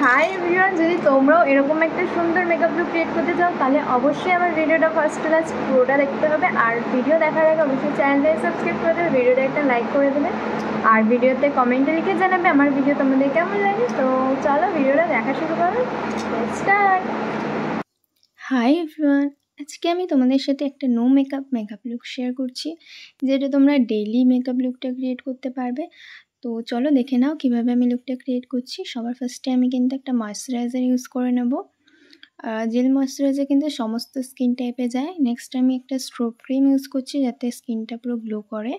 Hi everyone, যদি তোমরাও এরকম একটা সুন্দর মেকআপ লুক ক্রিয়েট করতে চাও তাহলে অবশ্যই আমার ভিডিওটা ফার্স্ট ক্লাস পুরোটা দেখতে হবে। আর ভিডিও দেখার আগে অবশ্যই চ্যানেলটাকে সাবস্ক্রাইব করে দেবে, ভিডিওটা একটা লাইক করে দেবে, আর ভিডিওতে কমেন্টে লিখে জানাবে আমার ভিডিও তোমাদের কেমন লাগে। তো চলো ভিডিওটা দেখা শুরু করো, স্টার্ট। হাই এভরিওয়ান, আজকে আমি তোমাদের সাথে একটা নো মেকআপ লুক শেয়ার করছি, যেটা তোমরা ডেইলি মেকআপ লুকটা ক্রিয়েট করতে পারবে। তো চলো দেখে নাও কীভাবে আমি লুকটা ক্রিয়েট করছি। সবার ফার্স্টে আমি কিন্তু একটা ময়শ্চারাইজার ইউজ করে নেব। জেল ময়শ্চারাইজার কিন্তু সমস্ত স্কিন টাইপে যায়। নেক্সট আমি একটা স্ট্রোব ক্রিম ইউজ করছি যাতে স্কিনটা পুরো গ্লো করে।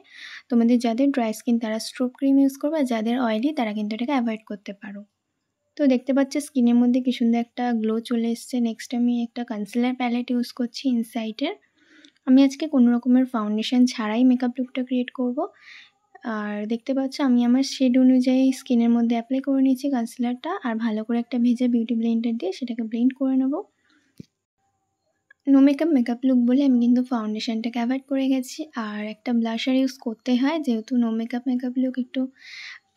তোমাদের যাদের ড্রাই স্কিন তারা স্ট্রোব ক্রিম ইউজ করবে, আর যাদের অয়েলি তারা কিন্তু এটাকে অ্যাভয়েড করতে পারো। তো দেখতে পাচ্ছ স্কিনের মধ্যে কি সুন্দর একটা গ্লো চলে এসছে। নেক্সট আমি একটা কনসিলার প্যালেট ইউজ করছি ইনসাইটের। আমি আজকে কোনো রকমের ফাউন্ডেশন ছাড়াই মেকআপ লুকটা ক্রিয়েট করব। আর দেখতে পাচ্ছ আমি আমার শেড অনুযায়ী স্কিনের মধ্যে অ্যাপ্লাই করে নিয়েছি কনসিলারটা, আর ভালো করে একটা ভেজা বিউটি ব্লেন্ডার দিয়ে সেটাকে ব্লেন্ড করে নেব। নো মেকআপ লুক বলে আমি কিন্তু ফাউন্ডেশনটাকে অ্যাভয়েড করে গেছি, আর একটা ব্লাশার ইউজ করতে হয়, যেহেতু নো মেকআপ লুক একটু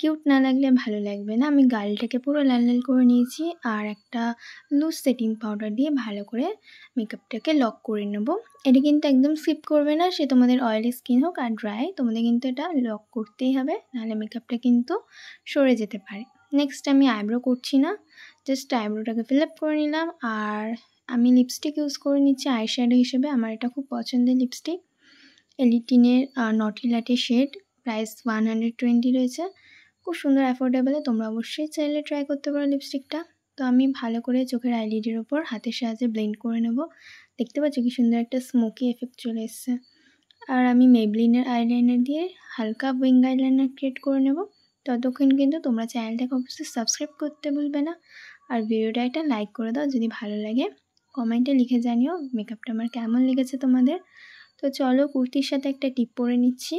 কিউট না লাগলে ভালো লাগবে না। আমি গালটাকে পুরো লাল লাল করে নিয়েছি, আর একটা লুজ সেটিং পাউডার দিয়ে ভালো করে মেকআপটাকে লক করে নেব। এটা কিন্তু একদম স্কিপ করবে না, সে তোমাদের অয়েলি স্কিন হোক আর ড্রাই, তোমাদের কিন্তু এটা লক করতেই হবে, নাহলে মেকআপটা কিন্তু সরে যেতে পারে। নেক্সট আমি আইব্রো করছি না, জাস্ট আইব্রোটাকে ফিল আপ করে নিলাম। আর আমি লিপস্টিক ইউজ করে নিচ্ছি আই শ্যাডো হিসেবে। আমার এটা খুব পছন্দের লিপস্টিক, এলিটিনের নটি লাটে শেড, প্রাইস 120 রয়েছে, খুব সুন্দর অ্যাফোর্ডেবলে। তোমরা অবশ্যই চাইলে ট্রাই করতে পারো লিপস্টিকটা। তো আমি ভালো করে চোখের আইলিডের ওপর হাতের সাহায্যে ব্লেন্ড করে নেব। দেখতে পাচ্ছ কি সুন্দর একটা স্মোকি এফেক্ট চলে এসছে। আর আমি মেবলিনের আইলাইনার দিয়ে হালকা উইং আইলাইনার ক্রিয়েট করে নেব। ততক্ষণ কিন্তু তোমরা চ্যানেলটাকে অবশ্যই সাবস্ক্রাইব করতে ভুলবে না, আর ভিডিওটা একটা লাইক করে দাও যদি ভালো লাগে। কমেন্টে লিখে জানিও মেকআপটা আমার কেমন লেগেছে তোমাদের। তো চলো কুর্তির সাথে একটা টিপ পরে নিচ্ছি।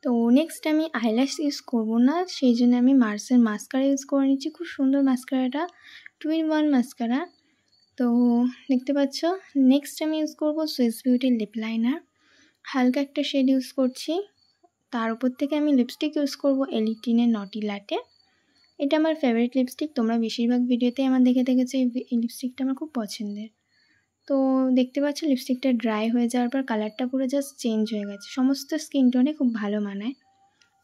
তো নেক্সট আমি আইল্যাশ ইউজ করবো না, সেই জন্য আমি মার্সের মাস্কারা ইউজ করে নিচ্ছি। খুব সুন্দর মাস্কারাটা, 2-in-1 মাস্কারা। তো দেখতে পাচ্ছ নেক্সট আমি ইউজ করবো সুইস বিউটির লিপ লাইনার, হালকা একটা শেড ইউজ করছি। তার উপর থেকে আমি লিপস্টিক ইউজ করবো এলিটিনের নটি লাটে। এটা আমার ফেভারিট লিপস্টিক, তোমরা বেশিরভাগ ভিডিওতেই আমার দেখে দেখেছো এই লিপস্টিকটা আমার খুব পছন্দের। তো দেখতে পাচ্ছ লিপস্টিকটা ড্রাই হয়ে যাওয়ার পর কালারটা পুরো জাস্ট চেঞ্জ হয়ে গেছে, সমস্ত স্কিন টোনে খুব ভালো মানায়।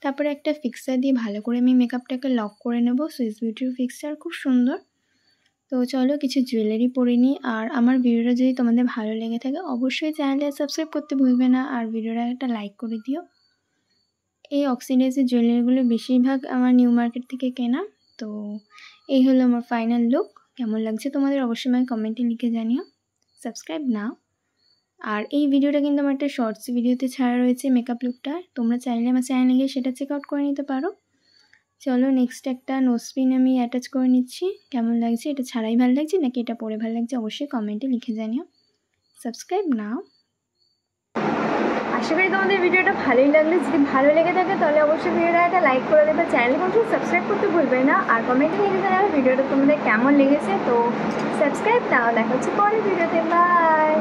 তারপরে একটা ফিক্সার দিয়ে ভালো করে আমি মেকআপটাকে লক করে নেব, সুইস বিউটির ফিক্সার, খুব সুন্দর। তো চলো কিছু জুয়েলারি পরে নিই। আর আমার ভিডিওটা যদি তোমাদের ভালো লেগে থাকে অবশ্যই চ্যানেলটা সাবস্ক্রাইব করতে ভুলবে না, আর ভিডিওটা একটা লাইক করে দিও। এই অক্সিডাইজের জুয়েলারিগুলো বেশিরভাগ আমার নিউ মার্কেট থেকে কেনা। তো এই হলো আমার ফাইনাল লুক, কেমন লাগছে তোমাদের অবশ্যই আমাকে কমেন্টে লিখে জানিও। সাবস্ক্রাইব নাও। আর এই ভিডিওটা কিন্তু আমার একটা শর্টস ভিডিওতে ছাড়া রয়েছে মেকআপ লুকটা, তোমরা চাইলে আমার চ্যানেলে গিয়ে সেটা চেক আউট করে নিতে পারো। চলো নেক্সট একটা নোজপিন আমি অ্যাটাচ করে নিচ্ছি। কেমন লাগছে, এটা ছাড়াই ভালো লাগছে নাকি এটা পরে ভালো লাগছে অবশ্যই কমেন্টে লিখে জানিও। সাবস্ক্রাইব নাও। আশা করি তোমাদের ভিডিওটা ভালোই লাগলো, যদি ভালো লেগে থাকে তাহলে অবশ্যই ভিডিওটা একটা লাইক করে দেবে, চ্যানেলকে অবশ্যই সাবস্ক্রাইব করতে ভুলবে না, আর কমেন্টে লিখে জানাবে ভিডিওটা তোমাদের কেমন লেগেছে। তো সাবস্ক্রাইব নাও, দেখা হচ্ছে পরের ভিডিওতে, বাই।